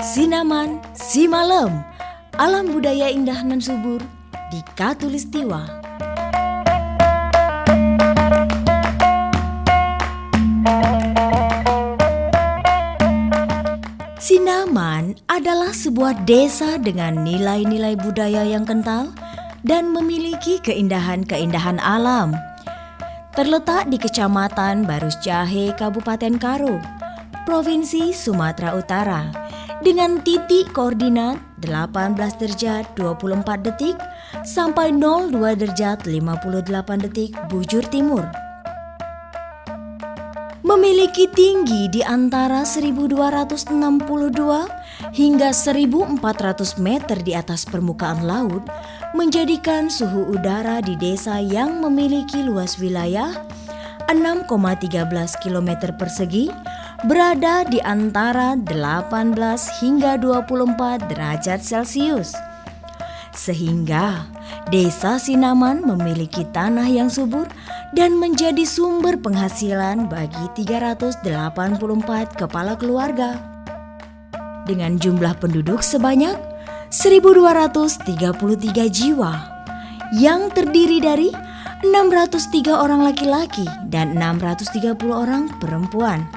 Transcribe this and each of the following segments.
Sinaman, Simalem, alam budaya indah nan subur di Katulistiwa. Sinaman adalah sebuah desa dengan nilai-nilai budaya yang kental dan memiliki keindahan-keindahan alam. Terletak di Kecamatan Barus Jahe, Kabupaten Karo, Provinsi Sumatera Utara, dengan titik koordinat 18 derajat 24 detik sampai 02 derajat 58 detik bujur timur. Memiliki tinggi di antara 1262 hingga 1400 meter di atas permukaan laut, menjadikan suhu udara di desa yang memiliki luas wilayah 6,13 km persegi berada di antara 18 hingga 24 derajat Celcius. Sehingga desa Sinaman memiliki tanah yang subur dan menjadi sumber penghasilan bagi 384 kepala keluarga. Dengan jumlah penduduk sebanyak 1.233 jiwa yang terdiri dari 603 orang laki-laki dan 630 orang perempuan.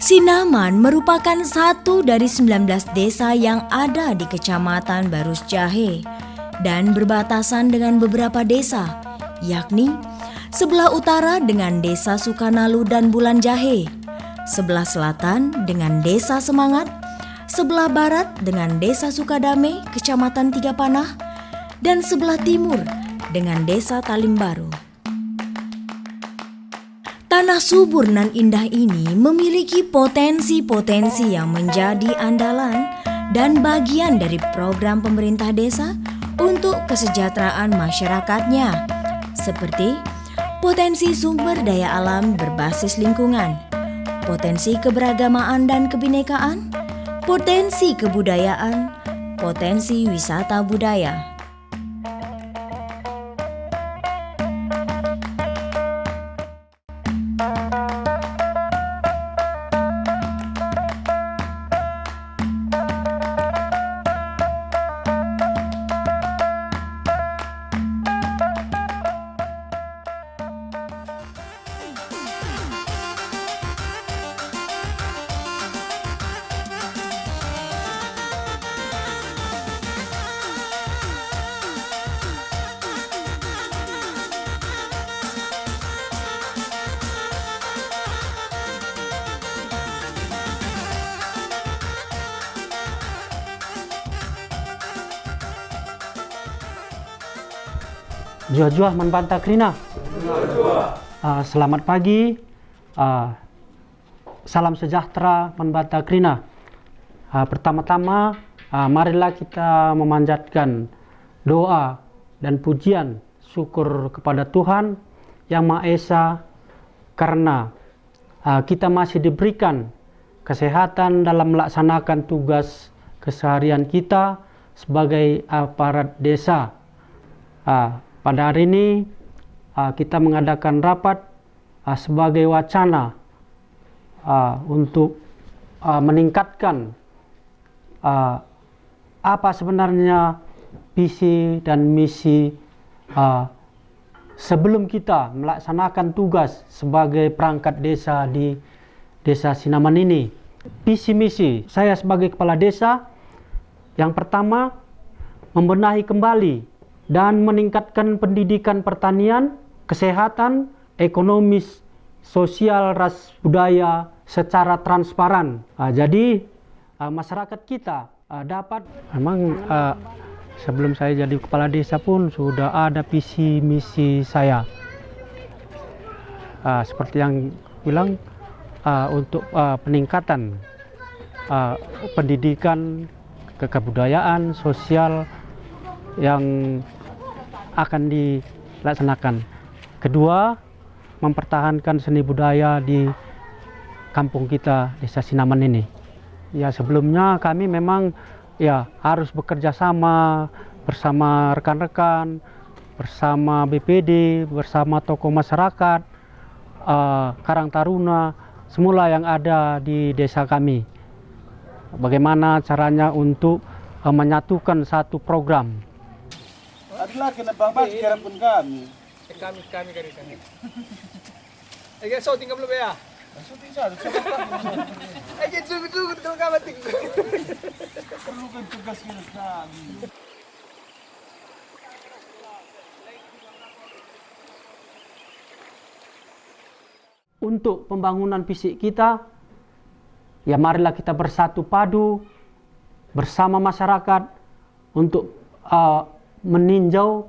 Sinaman merupakan satu dari 19 desa yang ada di Kecamatan Barus Jahe dan berbatasan dengan beberapa desa, yakni sebelah utara dengan Desa Sukanalu dan Bulan Jahe, sebelah selatan dengan Desa Semangat, sebelah barat dengan Desa Sukadame, Kecamatan Tiga Panah, dan sebelah timur dengan Desa Talimbaru. Tanah subur nan indah ini memiliki potensi-potensi yang menjadi andalan dan bagian dari program pemerintah desa untuk kesejahteraan masyarakatnya, seperti potensi sumber daya alam berbasis lingkungan, potensi keberagamaan dan kebinekaan, potensi kebudayaan, potensi wisata budaya. Jua-jua manbanta krina. Selamat pagi. Salam sejahtera manbanta krina. Pertama-tama marilah kita memanjatkan doa dan pujian syukur kepada Tuhan Yang Maha Esa karena kita masih diberikan kesehatan dalam melaksanakan tugas keseharian kita sebagai aparat desa. Pada hari ini kita mengadakan rapat sebagai wacana untuk meningkatkan apa sebenarnya visi dan misi sebelum kita melaksanakan tugas sebagai perangkat desa di Desa Sinaman ini. Visi misi saya sebagai kepala desa, yang pertama, membenahi kembali dan meningkatkan pendidikan pertanian, kesehatan, ekonomi, sosial, ras, budaya secara transparan. Jadi masyarakat kita dapat, memang sebelum saya jadi kepala desa pun sudah ada visi misi saya. Seperti yang bilang untuk peningkatan pendidikan, kebudayaan, sosial yang akan dilaksanakan. Kedua, mempertahankan seni budaya di kampung kita Desa Sinaman ini. Ya, sebelumnya kami memang harus bekerja sama bersama rekan-rekan, bersama BPD, bersama tokoh masyarakat, Karang Taruna, semula yang ada di desa kami. bagaimana caranya untuk menyatukan satu program. Adalah kena bang kirim pun kami. Kami. So tinggal belum ya? Syuting saja. Tunggu kalau kami tinggal. Perlu kan tugas kita kami. Untuk pembangunan fisik kita, ya marilah kita bersatu padu bersama masyarakat untuk meninjau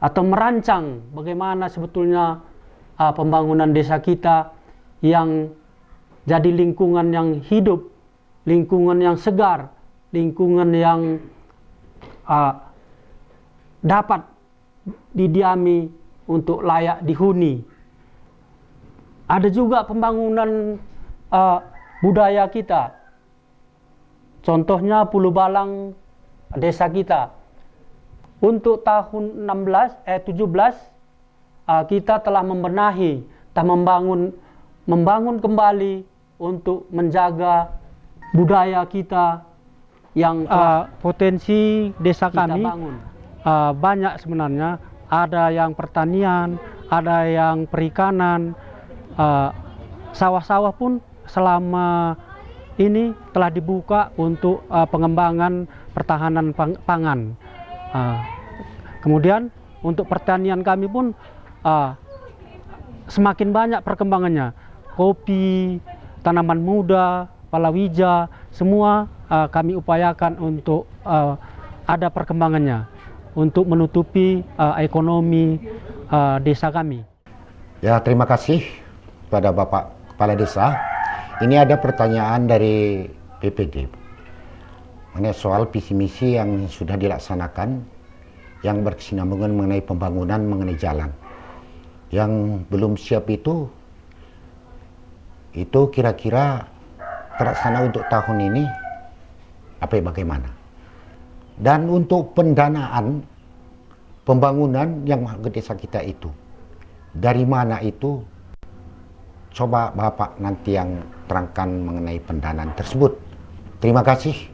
atau merancang bagaimana sebetulnya pembangunan desa kita yang jadi lingkungan yang hidup, lingkungan yang segar, lingkungan yang dapat didiami untuk layak dihuni. Ada juga pembangunan budaya kita. Contohnya Pulau Balang desa kita. Untuk tahun 17 kita telah membenahi, membangun kembali untuk menjaga budaya kita yang potensi desa kami bangun. Banyak sebenarnya, ada yang pertanian, ada yang perikanan, sawah-sawah pun selama ini telah dibuka untuk pengembangan pertahanan pangan. Kemudian untuk pertanian kami pun semakin banyak perkembangannya. Kopi, tanaman muda, palawija, semua kami upayakan untuk ada perkembangannya untuk menutupi ekonomi desa kami. Ya, terima kasih pada Bapak Kepala Desa. Ini ada pertanyaan dari BPD mengenai soal visi misi yang sudah dilaksanakan yang berkesinambungan mengenai pembangunan mengenai jalan. Yang belum siap itu kira-kira terlaksana untuk tahun ini bagaimana? Dan untuk pendanaan pembangunan yang ke desa kita itu dari mana itu? Coba Bapak nanti yang terangkan mengenai pendanaan tersebut. Terima kasih.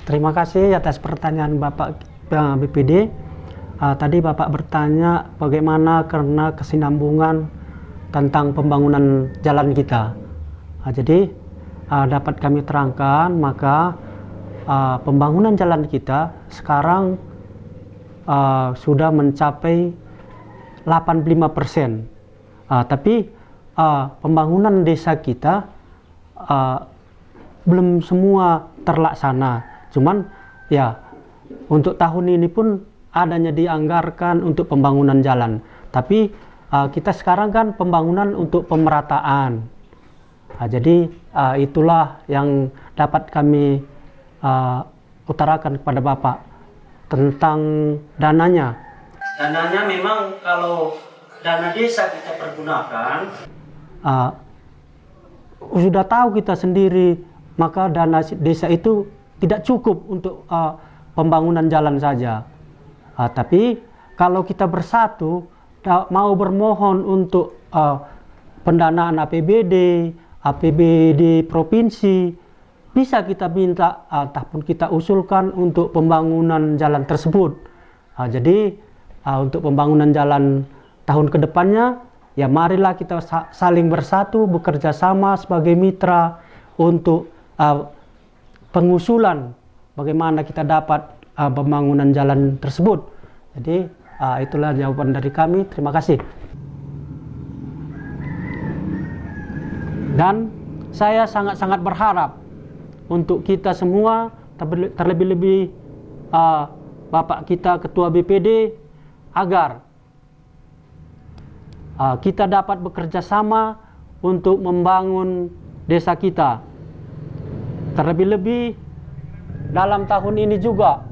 Terima kasih atas pertanyaan Bapak BPD. Tadi Bapak bertanya bagaimana karena kesinambungan tentang pembangunan jalan kita. Jadi dapat kami terangkan, maka pembangunan jalan kita sekarang sudah mencapai 85%. Tapi pembangunan desa kita belum semua terlaksana. Cuman ya untuk tahun ini pun adanya dianggarkan untuk pembangunan jalan. Tapi kita sekarang kan pembangunan untuk pemerataan. Jadi itulah yang dapat kami utarakan kepada Bapak tentang dananya. Dananya memang kalau dana desa kita pergunakan, sudah tahu kita sendiri, maka dana desa itu tidak cukup untuk pembangunan jalan saja. Tapi kalau kita bersatu, mau bermohon untuk pendanaan APBD provinsi, bisa kita minta ataupun kita usulkan untuk pembangunan jalan tersebut. Jadi untuk pembangunan jalan tahun kedepannya, ya marilah kita saling bersatu, bekerja sama sebagai mitra untuk pengusulan bagaimana kita dapat pembangunan jalan tersebut. Jadi itulah jawaban dari kami. Terima kasih. Dan saya sangat-sangat berharap untuk kita semua, terlebih-lebih Bapak kita Ketua BPD, agar kita dapat bekerja sama untuk membangun desa kita. Terlebih-lebih dalam tahun ini juga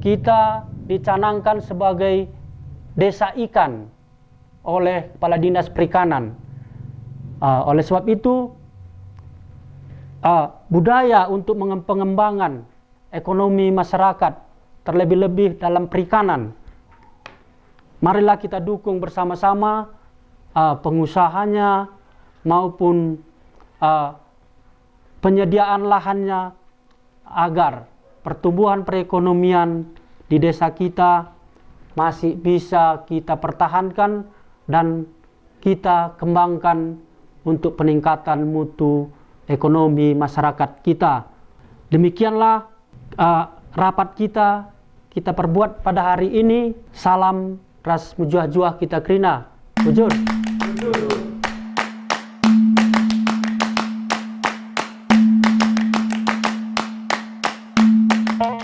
kita dicanangkan sebagai desa ikan oleh Kepala Dinas Perikanan. Oleh sebab itu budaya untuk pengembangan ekonomi masyarakat, terlebih-lebih dalam perikanan. Marilah kita dukung bersama-sama pengusahanya maupun penyediaan lahannya agar pertumbuhan perekonomian di desa kita masih bisa kita pertahankan dan kita kembangkan untuk peningkatan mutu ekonomi masyarakat kita. Demikianlah rapat kita perbuat pada hari ini. Salam ras mujuah-juah kita kerina. Bujur.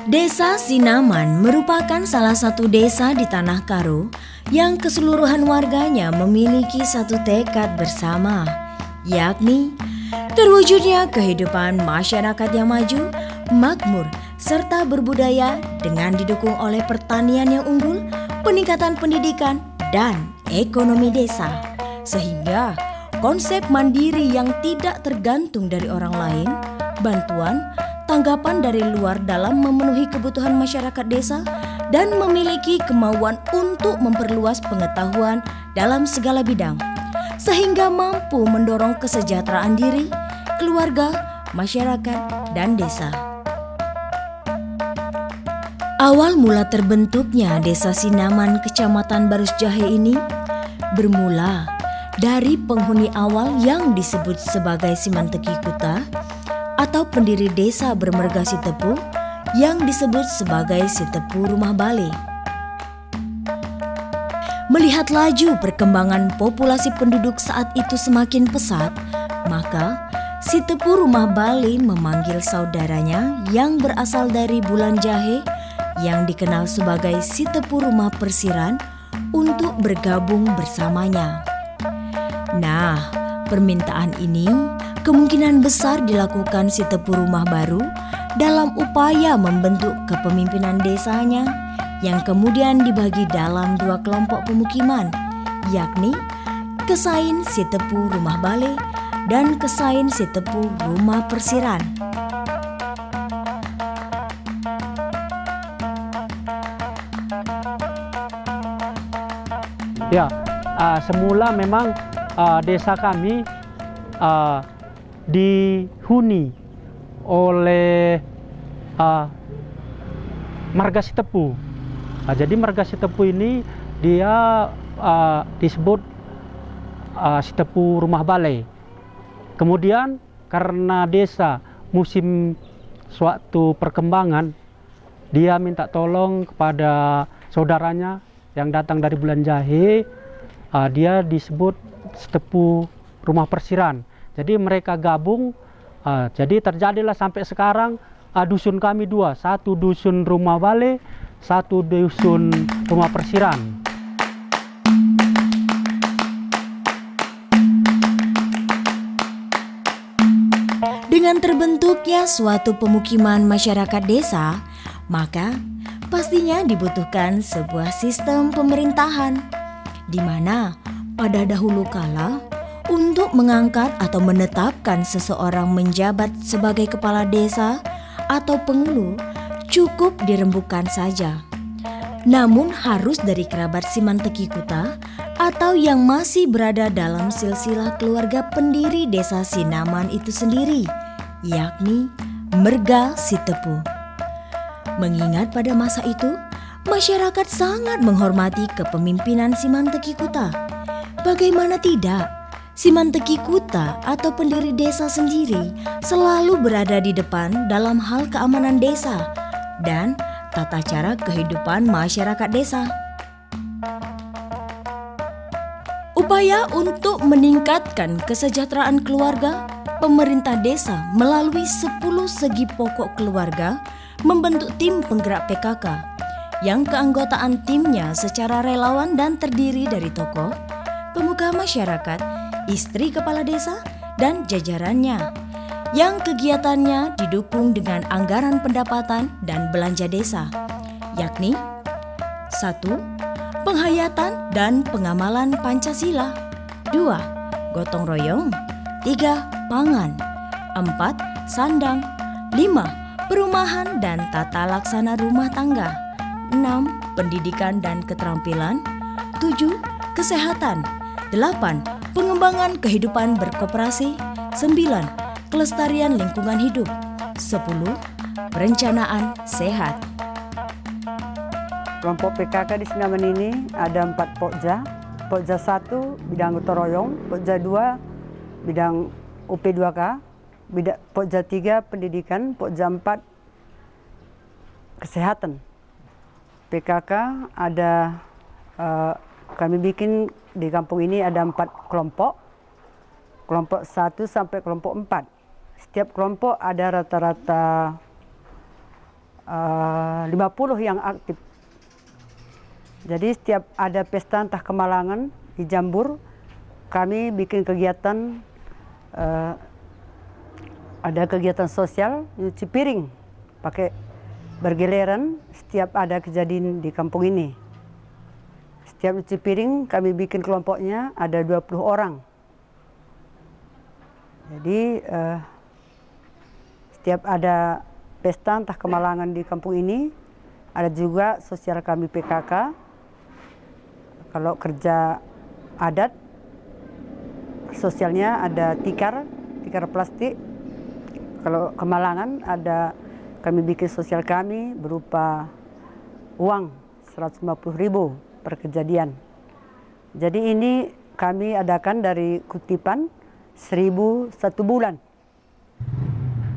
Desa Sinaman merupakan salah satu desa di Tanah Karo yang keseluruhan warganya memiliki satu tekad bersama, yakni terwujudnya kehidupan masyarakat yang maju, makmur, serta berbudaya dengan didukung oleh pertanian yang unggul, peningkatan pendidikan, dan ekonomi desa. Sehingga konsep mandiri yang tidak tergantung dari orang lain, bantuan, tanggapan dari luar dalam memenuhi kebutuhan masyarakat desa, dan memiliki kemauan untuk memperluas pengetahuan dalam segala bidang, sehingga mampu mendorong kesejahteraan diri, keluarga, masyarakat, dan desa. Awal mula terbentuknya Desa Sinaman Kecamatan Barus Jahe ini bermula dari penghuni awal yang disebut sebagai Simanteki Kuta atau pendiri desa bermerga Sitepu yang disebut sebagai Sitepu Rumah Bale. Melihat laju perkembangan populasi penduduk saat itu semakin pesat, maka Sitepu Rumah Bale memanggil saudaranya yang berasal dari Bulan Jahe yang dikenal sebagai Sitepu Rumah Persiran untuk bergabung bersamanya. Nah, permintaan ini kemungkinan besar dilakukan Sitepu Rumah Baru dalam upaya membentuk kepemimpinan desanya yang kemudian dibagi dalam dua kelompok pemukiman, yakni Kesain Sitepu Rumah Bale dan Kesain Sitepu Rumah Persiran. Ya, semula memang desa kami dihuni oleh marga Sitepu. Jadi marga Sitepu ini dia disebut Sitepu Rumah Bale. Kemudian karena desa musim suatu perkembangan, dia minta tolong kepada saudaranya yang datang dari Bulan Jahe, dia disebut Sitepu Rumah Persiran. Jadi mereka gabung, jadi terjadilah sampai sekarang dusun kami dua, satu dusun Rumah Bale, satu dusun Rumah Persiran. Dengan terbentuknya suatu pemukiman masyarakat desa, maka pastinya dibutuhkan sebuah sistem pemerintahan di mana pada dahulu kala untuk mengangkat atau menetapkan seseorang menjabat sebagai kepala desa atau pengulu cukup dirembukan saja. Namun harus dari kerabat Simanteki Kuta atau yang masih berada dalam silsilah keluarga pendiri Desa Sinaman itu sendiri, yakni Merga Sitepu. Mengingat pada masa itu, masyarakat sangat menghormati kepemimpinan Simanteki Kuta. Bagaimana tidak, Simanteki Kuta atau pendiri desa sendiri selalu berada di depan dalam hal keamanan desa dan tata cara kehidupan masyarakat desa. Upaya untuk meningkatkan kesejahteraan keluarga, pemerintah desa melalui 10 segi pokok keluarga membentuk tim penggerak PKK yang keanggotaan timnya secara relawan dan terdiri dari tokoh, pemuka masyarakat, istri kepala desa, dan jajarannya yang kegiatannya didukung dengan anggaran pendapatan dan belanja desa, yakni 1. Penghayatan dan pengamalan Pancasila, 2. Gotong royong, 3. Pangan, 4. sandang. 5. Perumahan dan tata laksana rumah tangga. 6. Pendidikan dan keterampilan. 7. Kesehatan. 8. Pengembangan kehidupan berkoperasi. 9. Kelestarian lingkungan hidup. 10. Perencanaan sehat. Kelompok PKK di Sinaman ini ada 4 pokja. Pokja 1 bidang gotong royong, pokja 2 bidang UP2K, pokja 3 pendidikan, pokja 4 kesehatan. PKK ada kami bikin di kampung ini ada 4 kelompok. Kelompok 1 sampai kelompok 4. Setiap kelompok ada rata-rata 50 yang aktif. Jadi setiap ada pesta entah kemalangan di Jambur, kami bikin kegiatan, ada kegiatan sosial, nyuci piring, pakai bergiliran setiap ada kejadian di kampung ini. Setiap nyuci piring kami bikin kelompoknya ada 20 orang. Jadi setiap ada pesta entah kemalangan di kampung ini, ada juga sosial kami PKK. Kalau kerja adat, sosialnya ada tikar plastik. Kalau kemalangan ada kami bikin sosial kami berupa uang 150.000 per kejadian. Jadi ini kami adakan dari kutipan 1.000 satu bulan.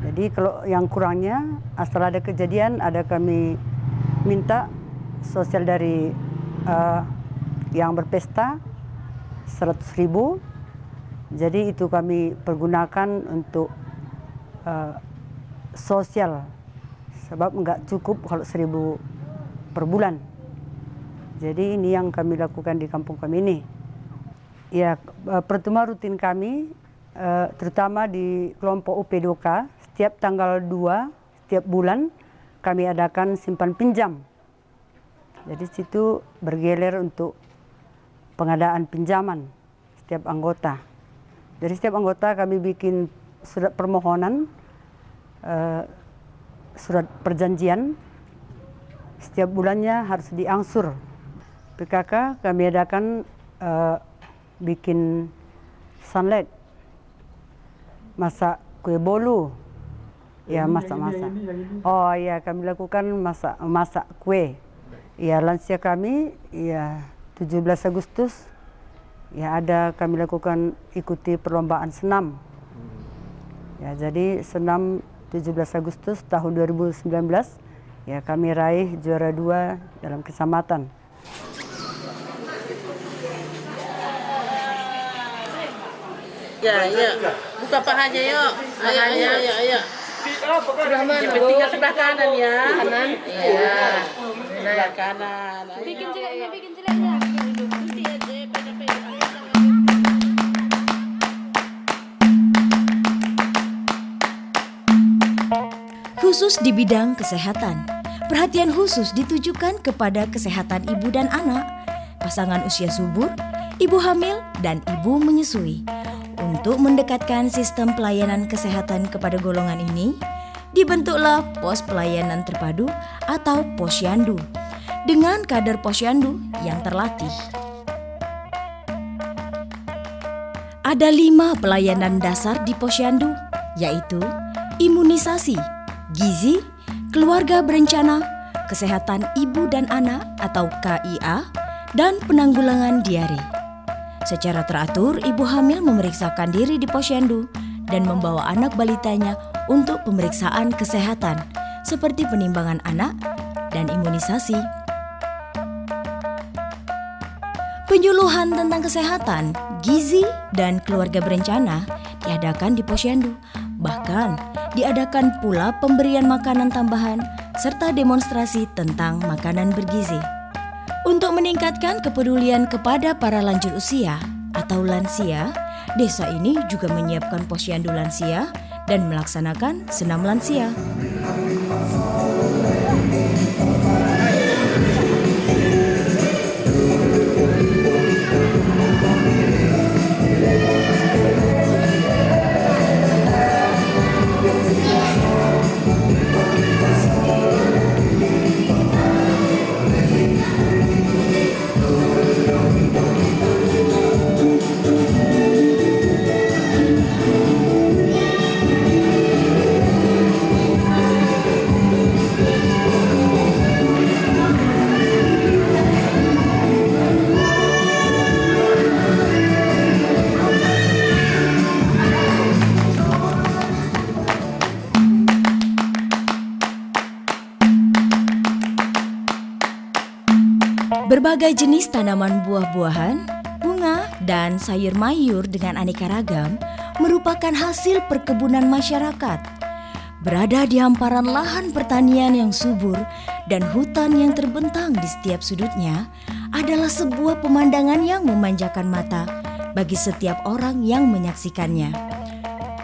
Jadi kalau yang kurangnya asal ada kejadian ada kami minta sosial dari yang berpesta 100.000. Jadi itu kami pergunakan untuk sosial sebab nggak cukup kalau 1.000 per bulan. Jadi ini yang kami lakukan di kampung kami ini. Ya, pertemuan rutin kami terutama di kelompok UP2K setiap tanggal 2 setiap bulan kami adakan simpan pinjam. Jadi situ bergelir untuk pengadaan pinjaman setiap anggota. Dari setiap anggota kami bikin surat permohonan, surat perjanjian, setiap bulannya harus diangsur. PKK kami adakan bikin sunlight, masak kue bolu, ya masak-masak. Oh ya, kami lakukan masak kue. Ya, lansia kami, ya 17 Agustus, ya ada kami lakukan ikuti perlombaan senam. Ya, jadi senam 17 Agustus tahun 2019, ya kami raih juara 2 dalam kecamatan. Ya, buka pahanya yuk. Ayo. Yang penting sebelah kanan ya. Kanan. Iya. Sebelah kanan. Bikin jeleknya. Khusus di bidang kesehatan, perhatian khusus ditujukan kepada kesehatan ibu dan anak, pasangan usia subur, ibu hamil, dan ibu menyusui. Untuk mendekatkan sistem pelayanan kesehatan kepada golongan ini, dibentuklah Pos Pelayanan Terpadu atau Posyandu dengan kader Posyandu yang terlatih. Ada 5 pelayanan dasar di Posyandu, yaitu imunisasi, gizi, keluarga berencana, kesehatan ibu dan anak atau KIA, dan penanggulangan diare. Secara teratur, ibu hamil memeriksakan diri di Posyandu dan membawa anak balitanya untuk pemeriksaan kesehatan seperti penimbangan anak dan imunisasi. Penyuluhan tentang kesehatan, gizi, dan keluarga berencana diadakan di Posyandu. Bahkan diadakan pula pemberian makanan tambahan serta demonstrasi tentang makanan bergizi. Untuk meningkatkan kepedulian kepada para lanjut usia atau lansia, desa ini juga menyiapkan posyandu lansia dan melaksanakan senam lansia. Berbagai jenis tanaman buah-buahan, bunga, dan sayur mayur dengan aneka ragam merupakan hasil perkebunan masyarakat. Berada di hamparan lahan pertanian yang subur dan hutan yang terbentang di setiap sudutnya adalah sebuah pemandangan yang memanjakan mata bagi setiap orang yang menyaksikannya.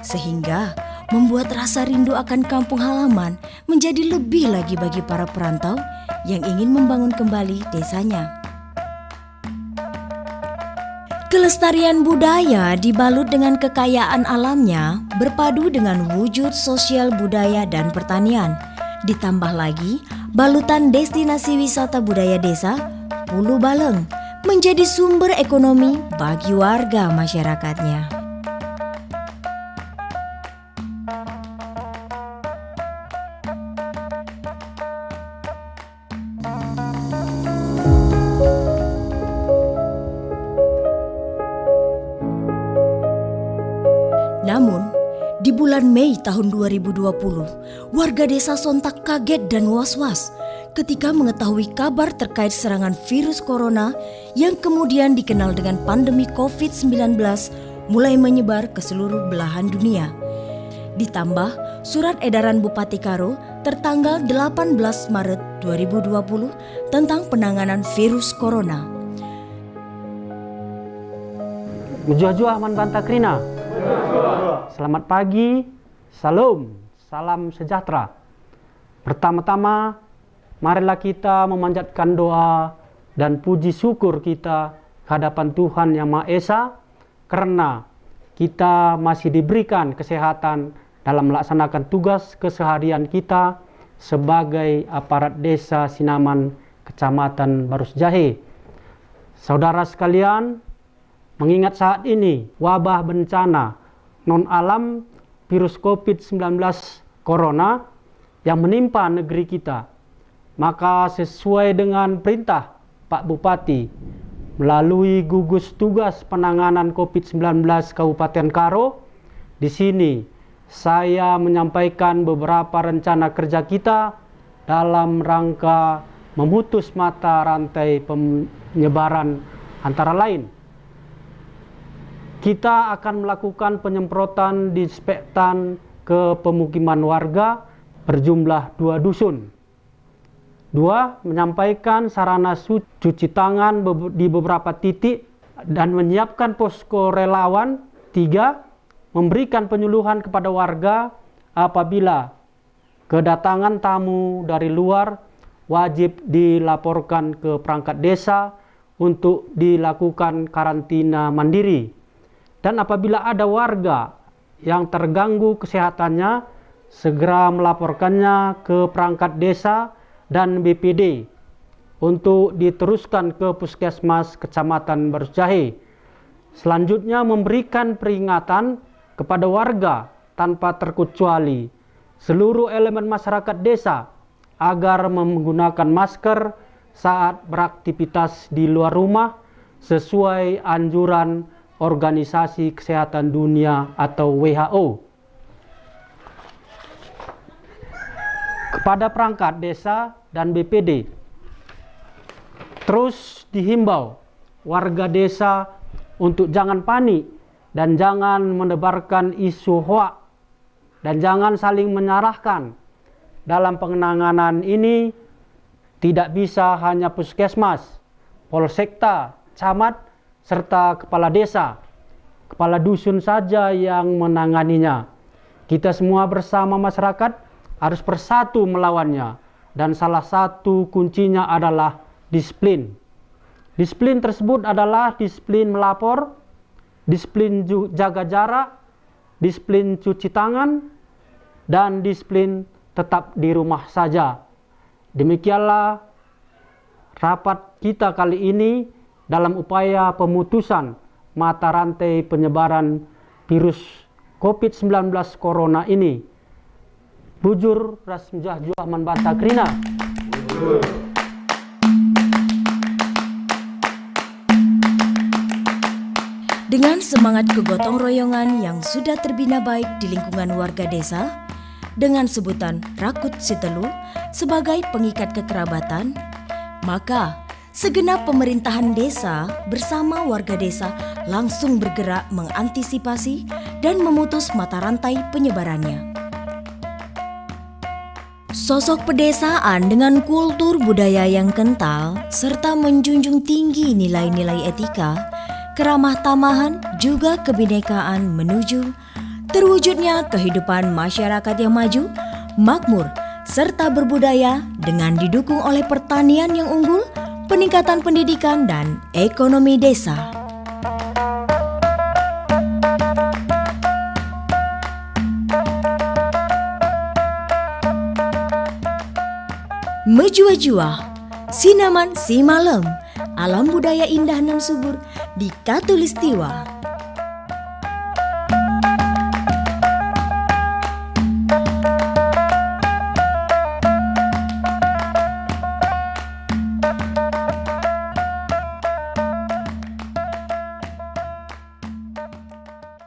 Sehingga membuat rasa rindu akan kampung halaman menjadi lebih lagi bagi para perantau yang ingin membangun kembali desanya. Kelestarian budaya dibalut dengan kekayaan alamnya berpadu dengan wujud sosial budaya dan pertanian. Ditambah lagi balutan destinasi wisata budaya desa Pulau Baleng menjadi sumber ekonomi bagi warga masyarakatnya. Namun, di bulan Mei tahun 2020, warga desa sontak kaget dan was-was ketika mengetahui kabar terkait serangan virus corona yang kemudian dikenal dengan pandemi COVID-19 mulai menyebar ke seluruh belahan dunia. Ditambah surat edaran Bupati Karo tertanggal 18 Maret 2020 tentang penanganan virus corona. Mujah-juah man Bantakrina. Selamat pagi, salam sejahtera. Pertama-tama, marilah kita memanjatkan doa dan puji syukur kita hadapan Tuhan Yang Maha Esa karena kita masih diberikan kesehatan dalam melaksanakan tugas keseharian kita sebagai aparat desa Sinaman, Kecamatan Barusjahe. Saudara sekalian, mengingat saat ini wabah bencana non-alam virus COVID-19 Corona yang menimpa negeri kita, maka sesuai dengan perintah Pak Bupati melalui gugus tugas penanganan COVID-19 Kabupaten Karo, di sini saya menyampaikan beberapa rencana kerja kita dalam rangka memutus mata rantai penyebaran antara lain. Kita akan melakukan penyemprotan disinfektan ke pemukiman warga berjumlah 2 dusun. 2. Menyampaikan sarana cuci tangan di beberapa titik dan menyiapkan posko relawan. 3. Memberikan penyuluhan kepada warga apabila kedatangan tamu dari luar wajib dilaporkan ke perangkat desa untuk dilakukan karantina mandiri. Dan apabila ada warga yang terganggu kesehatannya, segera melaporkannya ke perangkat desa dan BPD untuk diteruskan ke Puskesmas Kecamatan Barusjahe. Selanjutnya memberikan peringatan kepada warga tanpa terkecuali seluruh elemen masyarakat desa agar menggunakan masker saat beraktivitas di luar rumah sesuai anjuran Organisasi Kesehatan Dunia atau WHO. Kepada perangkat desa dan BPD, terus dihimbau warga desa untuk jangan panik dan jangan menebarkan isu hoak dan jangan saling menyalahkan. Dalam penanganan ini tidak bisa hanya puskesmas, polsekta, camat, serta kepala desa, kepala dusun saja yang menanganinya. Kita semua bersama masyarakat harus bersatu melawannya, dan salah satu kuncinya adalah disiplin. Disiplin tersebut adalah disiplin melapor, disiplin jaga jarak, disiplin cuci tangan, dan disiplin tetap di rumah saja. Demikianlah rapat kita kali ini dalam upaya pemutusan mata rantai penyebaran virus COVID-19 Corona ini. Bujur ras mujah-juah man Bantakrina. Dengan semangat kegotong royongan yang sudah terbina baik di lingkungan warga desa, dengan sebutan Rakut Sitelu sebagai pengikat kekerabatan, maka segenap pemerintahan desa bersama warga desa langsung bergerak mengantisipasi dan memutus mata rantai penyebarannya. Sosok pedesaan dengan kultur budaya yang kental serta menjunjung tinggi nilai-nilai etika, keramah tamahan juga kebinekaan menuju terwujudnya kehidupan masyarakat yang maju, makmur, serta berbudaya dengan didukung oleh pertanian yang unggul, peningkatan pendidikan dan ekonomi desa. Mejua-jua, Sinaman si Malam, alam budaya indah nan subur di Katulistiwa.